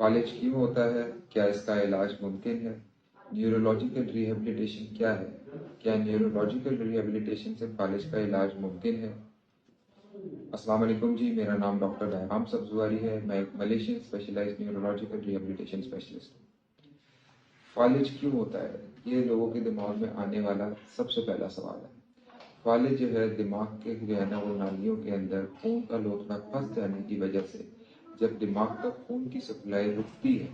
فالج کیوں ہوتا ہے؟ کیا اس کا علاج ممکن ہے؟ نیورولوجیکل ریہیبلیٹیشن کیا ہے؟ کیا نیورولوجیکل ریہیبلیٹیشن سے فالج کا علاج ممکن ہے؟ السلام علیکم جی، میرا نام ڈاکٹر بہرام سبزواری ہے۔ میں ایک Malaysian specialised neurological rehabilitation specialist ہوں۔ فالج کیوں ہوتا ہے؟ یہ لوگوں کے دماغ میں آنے والا سب سے پہلا سوال ہے۔ فالج جو ہے دماغ کے جو ہے نا وہ نالیوں کے اندر خون کا لوتھڑا پھنس جانے کی وجہ سے جب دماغ تک خون کی سپلائی رکتی ہے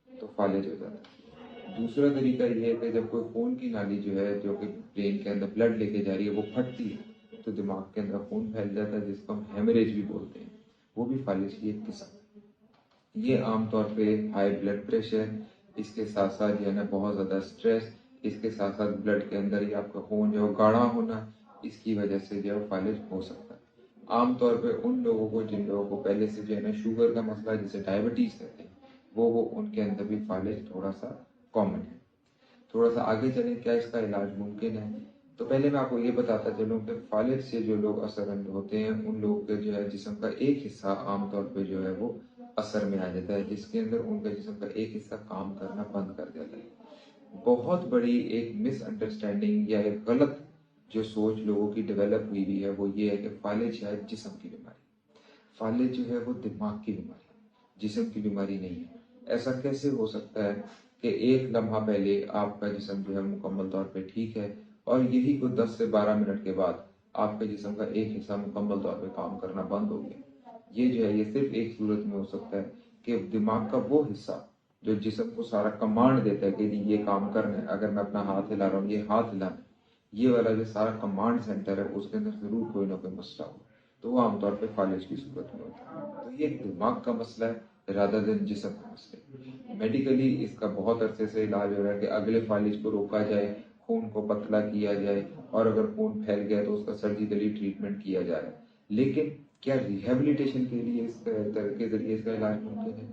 تو فالج ہو جاتا ہے۔ دوسرا طریقہ یہ ہے کہ جب کوئی خون کی نالی جو ہے جو کہ برین کے اندر بلڈ لے کے جا رہی ہے وہ پھٹتی ہے تو دماغ کے اندر خون پھیل جاتا ہے، جس کو ہم ہیمریج بھی بولتے ہیں، وہ بھی فالج کی ایک قسم ہے۔ یہ عام طور پہ ہائی بلڈ پریشر، اس کے ساتھ ساتھ جو ہے نا بہت زیادہ سٹریس، اس کے ساتھ ساتھ بلڈ کے اندر ہی آپ کا خون جو گاڑھا ہونا، اس کی وجہ سے جو ہے فالج ہو سکتا ہے۔ عام طور پہ ان لوگوں کو جن لوگوں کو پہلے سے جو ہے نا شوگر کا مسئلہ جسے ڈائبٹیز کہتے ہیں وہ ان کے اندر بھی فالج تھوڑا سا کامن ہے۔ تھوڑا سا آگے چلیں، کیا اس کا علاج ممکن ہے؟ تو پہلے میں آپ کو یہ بتاتا چلوں کہ فالج سے جو لوگ اثر اندر ہوتے ہیں ان لوگوں کے جو ہے جسم کا ایک حصہ عام طور پہ جو ہے وہ اثر میں آ جاتا ہے، جس کے اندر ان کا جسم کا ایک حصہ کام کرنا بند کر دیتا ہے۔ بہت بڑی ایک مس انڈرسٹینڈنگ یا ایک غلط جو سوچ لوگوں کی ڈیولپ ہوئی ہے وہ یہ ہے کہ فالج شاید جسم کی بیماری، فالج جو ہے وہ دماغ کی بیماری، جسم کی بیماری نہیں ہے۔ ایسا کیسے ہو سکتا ہے کہ ایک لمحہ پہلے آپ کا جسم جو ہے مکمل طور پہ ٹھیک ہے اور یہی کوئی 10 سے 12 منٹ کے بعد آپ کے جسم کا ایک حصہ مکمل طور پہ کام کرنا بند ہو گیا؟ یہ جو ہے یہ صرف ایک صورت میں ہو سکتا ہے کہ دماغ کا وہ حصہ جو جسم کو سارا کمانڈ دیتا ہے کہ یہ کام کرنا ہے، اگر میں اپنا ہاتھ ہلا رہا ہوں یہ ہاتھ ہلانا ہے، یہ والا جو سارا کمانڈ سینٹر ہے اس کے اندر ضرور کوئی نہ کوئی مسئلہ ہو، تو وہ عام طور پہ فالج کی صورت میں ہوتا ہے۔ تو یہ ایک دماغ کا مسئلہ ہے رادر دین جسم کا مسئلہ۔ میڈیکلی اس کا بہت عرصے سے علاج ہو رہا ہے کہ اگلے فالج کو روکا جائے، خون کو پتلا کیا جائے، اور اگر خون پھیل گیا تو اس کا سرجیکلی ٹریٹمنٹ کیا جا رہا ہے۔ لیکن کیا ریہیبلیٹیشن کے لیے اس کے ذریعے اس کا علاج ممکن ہے؟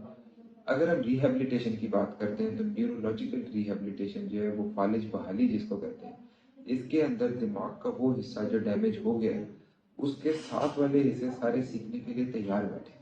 اگر ہم ریہیبلیٹیشن کی بات کرتے ہیں تو نیورولوجیکل ریہیبلیٹیشن جو ہے وہ فالج بحالی جس کو کہتے ہیں، اس کے اندر دماغ کا وہ حصہ جو ڈیمیج ہو گیا ہے اس کے ساتھ والے حصے سارے سیکھنے کے لیے تیار بیٹھے،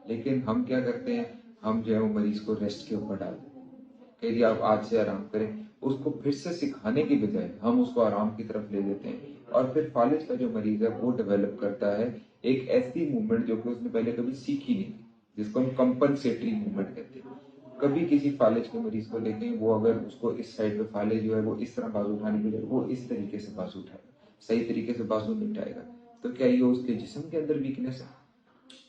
لیکن ہم کیا کرتے ہیں، ہم جو ہے وہ مریض کو ریسٹ کے اوپر ڈال دیتے ہیں کہ جی آپ آج سے آرام کریں، اس کو پھر سے سکھانے کی بجائے ہم اس کو آرام کی طرف لے دیتے ہیں، اور پھر فالج کا جو مریض ہے وہ ڈیولپ کرتا ہے ایک ایسی موومنٹ جو کہ اس نے پہلے کبھی سیکھی نہیں، جس کو ہم کمپنسیٹری موومنٹ کہتے ہیں۔ کبھی کسی فالج کے مریض کو دیکھیں، وہ اگر اس کو اس سائڈ پہ فالج جو ہے وہ اس طرح بازو اٹھانے کی بجائے وہ اس طریقے سے بازو اٹھائے گا، صحیح طریقے سے بازو نہیں اٹھائے گا، تو کیا یہ اس کے جسم کے اندر ویکنیس ہے؟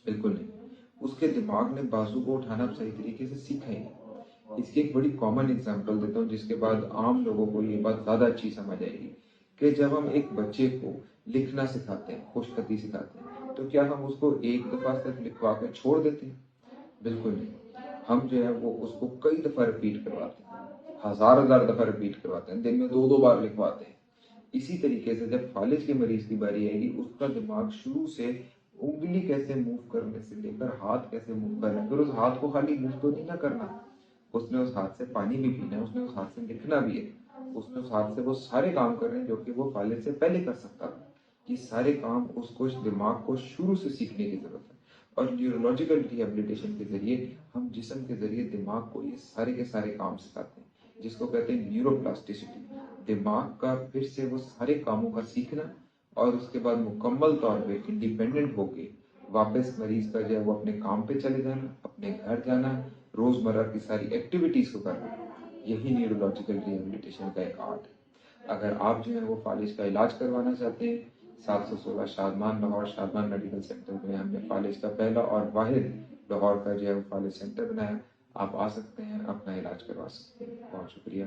بالکل نہیں، اس کے دماغ نے بازو کو اٹھانا صحیح طریقے سے سیکھا ہی نہیں۔ اس کی ایک بڑی کامن اگزامپل دیتا ہوں جس کے بعد عام لوگوں کو یہ بات زیادہ اچھی سمجھ آئے گی، کہ جب ہم ایک بچے کو لکھنا سکھاتے ہیں، خوش خطی سکھاتے ہیں، تو کیا ہم اس کو ایک دفعہ صرف لکھوا کے چھوڑ دیتے ہیں؟ بالکل نہیں، ہم جو ہے وہ اس کو کئی دفعہ ریپیٹ کرواتے ہیں، ہزار دفعہ ریپیٹ کرواتے ہیں، دن میں 2 بار لکھواتے ہیں۔ اسی طریقے سے جب فالج کے مریض کی باری آئے گی، اس کا دماغ شروع سے انگلی کیسے موو کرنے سے لے کر ہاتھ کیسے موو کرنا ہے، پھر اس ہاتھ کو خالی موو تو نہیں نہ کرنا، اس نے اس ہاتھ سے پانی بھی پینا ہے، اس نے اس ہاتھ سے لکھنا بھی ہے، اس نے اس ہاتھ سے وہ سارے کام کرنے ہیں جو کہ وہ فالج سے پہلے کر سکتا تھا۔ یہ سارے کام اس کو دماغ کو شروع سے سیکھنے کی ضرورت ہے، اور نیورولوجیکل ریہیبلیٹیشن کے ذریعے ہم جسم کے ذریعے دماغ کو یہ سارے کے سارے کام سکھاتے ہیں، جس کو کہتے ہیں نیورو پلاسٹیسٹی، دماغ کا پھر سے وہ سارے کاموں کا سیکھنا، اور اس کے بعد مکمل طور پہ انڈیپینڈنٹ ہو کے واپس مریض کا جو ہے وہ اپنے کام پہ چلے جانا، اپنے گھر جانا، روزمرہ کی ساری ایکٹیویٹیز کو کرنا، یہی نیورولوجیکل ریہیبلیٹیشن کا ایک آرٹ ہے۔ اگر آپ جو ہے وہ فالج کا علاج کروانا چاہتے ہیں، 716 شادمان لاہور شادمان میڈیکل سینٹر میں ہم نے فالج کا پہلا اور واحد لاہور کا جو ہے وہ فالج سینٹر بنایا، آپ آ سکتے ہیں، اپنا علاج کروا سکتے ہیں۔ بہت شکریہ۔